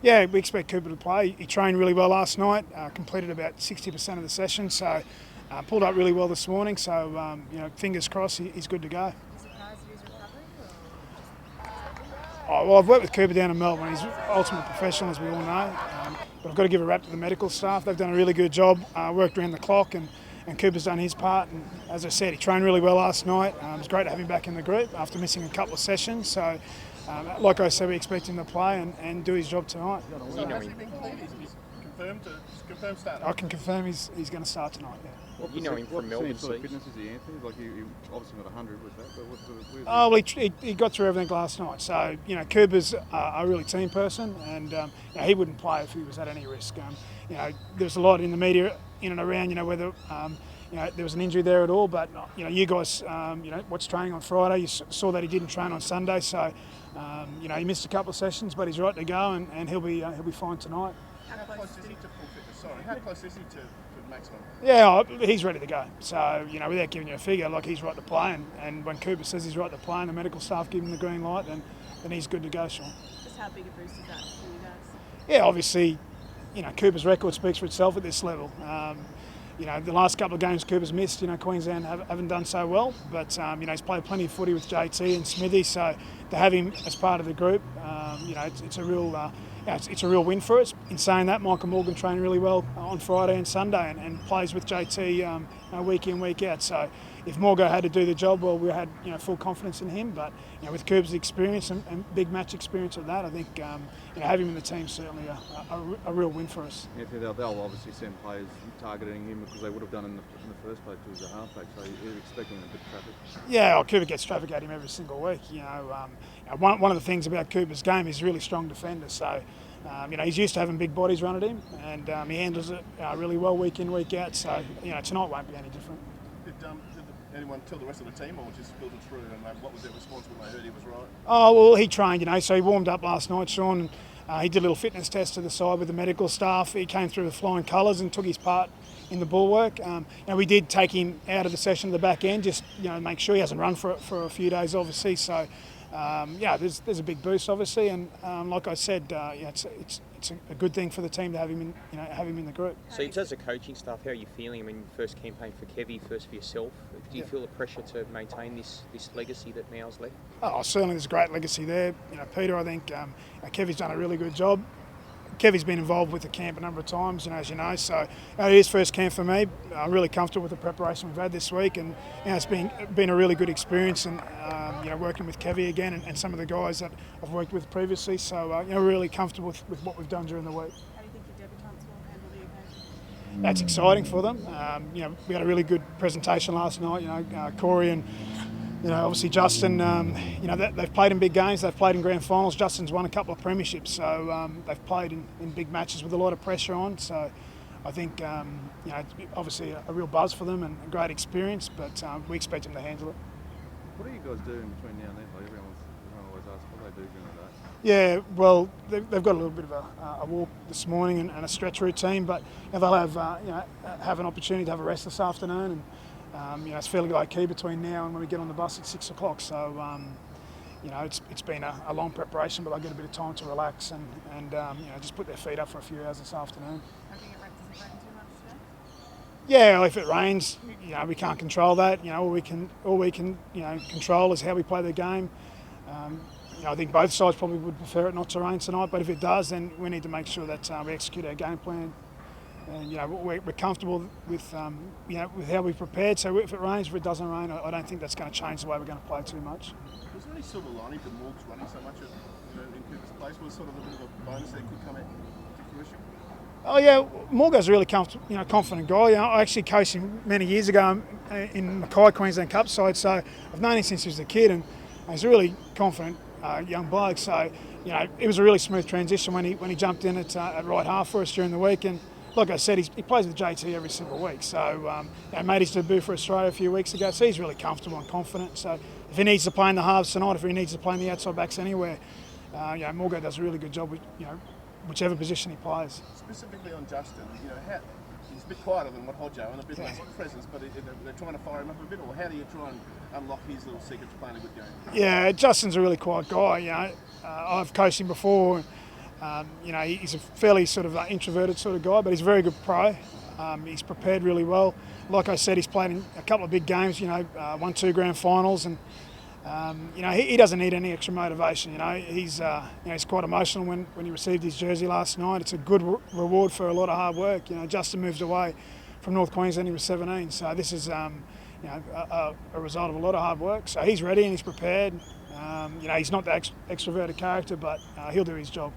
Yeah, we expect Cooper to play. He trained really well last night, completed about 60% of the session, so pulled up really well this morning. So, fingers crossed, he's good to go. Are you surprised at his recovery or just Oh, well, I've worked with Cooper down in Melbourne. He's an ultimate professional, as we all know. But I've got to give a rap to the medical staff. They've done a really good job, worked around the clock, and Cooper's done his part. And as I said, he trained really well last night. It was great to have him back in the group after missing a couple of sessions. So, like I said, we expect him to play and do his job tonight. So has he been cleared? He's confirmed starter? I can confirm he's going to start tonight, yeah. What you know him from Melbourne. What fitness is he, Anthony? Like he obviously not 100 with that, but what sort of... Oh, well, he got through everything last night. So, Cooper's a really team person, and he wouldn't play if he was at any risk. There's a lot in the media in and around, whether there was an injury there at all. But you guys, watched training on Friday. You saw that he didn't train on Sunday, so he missed a couple of sessions, but he's right to go, and he'll be fine tonight. How close is he to full fitness? Sorry, how close is he to maximum? Yeah, he's ready to go. So, without giving you a figure, he's right to play. And when Cooper says he's right to play and the medical staff give him the green light, then he's good to go, Sean. just how big a boost is that for you guys? Yeah, obviously, Cooper's record speaks for itself at this level. The last couple of games Cooper's missed, Queensland haven't done so well, but he's played plenty of footy with JT and Smithy, so to have him as part of the group, it's a real it's a real win for us. In saying that, Michael Morgan trained really well on Friday and Sunday and plays with JT week in, week out. So if Morgo had to do the job, well, we had full confidence in him. But with Cooper's experience and big match experience of that, I think having him in the team is certainly a real win for us. Yeah, they'll obviously send players targeting him because they would have done in the first place to as a halfback, so you're expecting a bit of traffic. Yeah, Cooper gets traffic at him every single week. One of the things about Cooper's game is really strong defender. So, he's used to having big bodies run at him, and he handles it really well week in, week out. So, tonight won't be any different. Did anyone tell the rest of the team, or just filtered through, and what was their response when they heard he was right? Oh, well, he trained, so he warmed up last night, Sean. He did a little fitness test to the side with the medical staff. He came through with flying colours and took his part in the bulwark. We did take him out of the session at the back end, just make sure he hasn't run for a few days, obviously. So, there's a big boost, obviously, and like I said, it's a good thing for the team to have him in the group. So, in terms of coaching staff, how are you feeling? I mean, first campaign for Kevy, first for yourself. Do you feel the pressure to maintain this legacy that Mau's left? Oh, certainly there's a great legacy there. Peter, I think Kevy's done a really good job. Kevy's been involved with the camp a number of times, as you know, so it is first camp for me. I'm really comfortable with the preparation we've had this week, and it's been a really good experience, and working with Kevy again and some of the guys that I've worked with previously. So we're really comfortable with what we've done during the week. How do you think your debutants will handle the occasion? That's exciting for them. We had a really good presentation last night. Corey and obviously Justin. They've played in big games. They've played in grand finals. Justin's won a couple of premierships, so they've played in big matches with a lot of pressure on. So I think it's obviously a real buzz for them and a great experience. But we expect them to handle it. What do you guys do in between now and then? Like everyone always asks, what do they do during the day? Yeah, well, they've got a little bit of a walk this morning and a stretch routine, but they'll have an opportunity to have a rest this afternoon, and it's fairly low key between now and when we get on the bus at 6 o'clock. So it's been a long preparation, but they'll get a bit of time to relax and just put their feet up for a few hours this afternoon. Hoping it doesn't rain too much today? Yeah, if it rains, we can't control that. All we can control is how we play the game. I think both sides probably would prefer it not to rain tonight, but if it does, then we need to make sure that we execute our game plan. And we're comfortable with with how we've prepared. So if it rains, if it doesn't rain, I don't think that's going to change the way we're going to play too much. Was there any silver lining to Morgs running so much in Cooper's place? Was sort of a bit of a bonus that could come out to fruition? Oh yeah, Morgo's a really confident guy. I actually coached him many years ago in Mackay Queensland Cup side, so I've known him since he was a kid, and he's a really confident young bloke. So it was a really smooth transition when he jumped in at right half for us during the week. And like I said, he plays with JT every single week. So made his debut for Australia a few weeks ago. So he's really comfortable and confident. So if he needs to play in the halves tonight, if he needs to play in the outside backs anywhere, Morgo does a really good job with whichever position he plays. Specifically on Justin, he's a bit quieter than what Hodjo and a bit less presence, but they're trying to fire him up a bit. Or how do you try and unlock his little secrets playing a good game? Yeah, Justin's a really quiet guy. I've coached him before. You know, he's a fairly sort of introverted sort of guy, but he's a very good pro. He's prepared really well. Like I said, he's played in a couple of big games, you know, won 2 grand finals, and you know, he doesn't need any extra motivation. You know, he's quite emotional when he received his jersey last night. It's a good reward for a lot of hard work. You know, Justin moved away from North Queensland, he was 17, so this is you know, a result of a lot of hard work. So he's ready and he's prepared. You know, he's not the extroverted character, but he'll do his job.